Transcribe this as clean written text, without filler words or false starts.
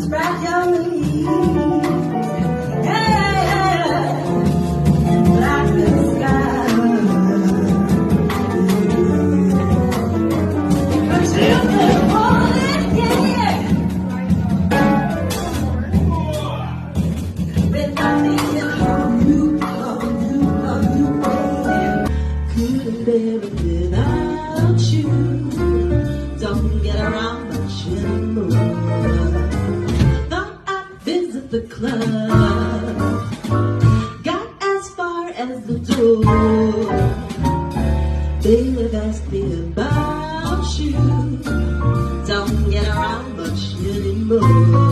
spread your wings. Yeah, and black the sky. But you could hold it, yeah. When I think of you, couldn't bear it without you. Don't get around much anymore. Thought I'd visit the club, got as far as the door. They've asked me about you. Don't get around much anymore.